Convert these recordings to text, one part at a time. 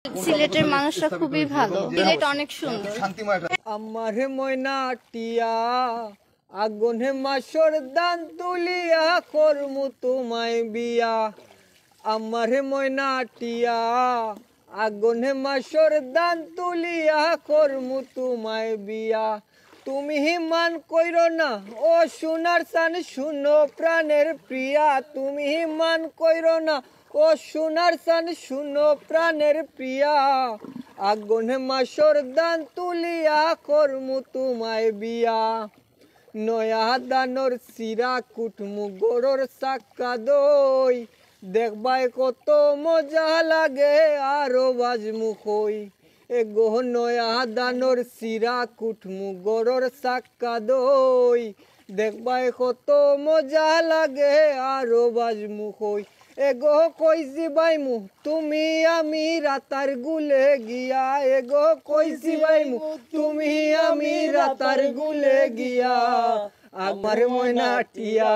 সিলেটের মানুষরা খুবই ভালো, সিলেট অনেক সুন্দর। আমার ময়না টিয়া আগুনে মাসর দান তুলিয়া করমু তোমায় বিয়া। আমার ময়না টিয়া আগুনে মাসর দান তুলিয়া করমু তোমায় বিয়া। তুমি মান কইরো না ও সোনার চান শুনো প্রাণের প্রিয়া। তুমি মান কইরো না ও সোনার চান শুনো প্রাণের প্রিয়া। আগুনে মাসর দান তুলিয়া করমু তোমায় বিয়া। নয়া দানর সিরা কুটমু গরর চাক্কা দই। দেখবাই কত মজা লাগে আরো বাজমু কই। এগো নয়া দানর সিরা কুটমু গরর চাক্কা দই। দেখবাই কত মজা লাগে আরো বাজমু কই। এগো কই জিবাইমু তুমি আমি রাতার গুলে গিয়া। এগো কই জিবাইমু তুমি আমি রাতার গুলে গিয়া। আমার ময়না টিয়া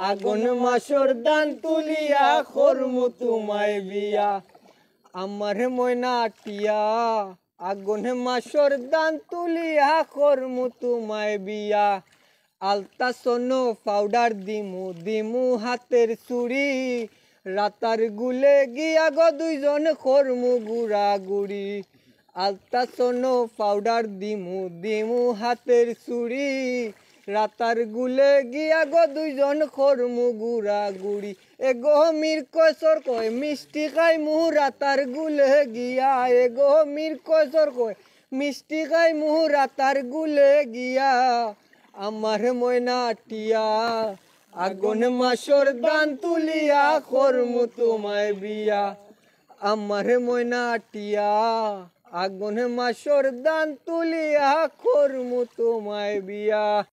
আগুন মাসর দান তুলিয়া করমু তোমায় বিয়া। আমার ময়না টিয়া আগুন মাসর দান তুলিয়া করমু তোমায় বিয়া। আলতা সোনো পাউডার দিমু দিমু হাতের চুড়ি। রাতার গুলে গিয়া গো দুইজন করমু গুড়া গুড়ি। আলতা সোনো পাউডার দিমু দিমু হাতের চুড়ি। রাতার গুলে গিয়া গো দুইজন করমু গুড়া গুড়ি। এগো মির কয়সর কয় মিষ্টি খাইমু রাতার গুলে গিয়া। এগো মির কয়সর কয় মিষ্টি খাইমু রাতার গুলে গিয়া। আমার ময়না টিয়া আগুন মাসর দান তুলিয়া করমু তোমায় বিয়া। আমার ময়না টিয়া আগুন মাসর দান তুলিয়া করমু তোমায় বিয়া।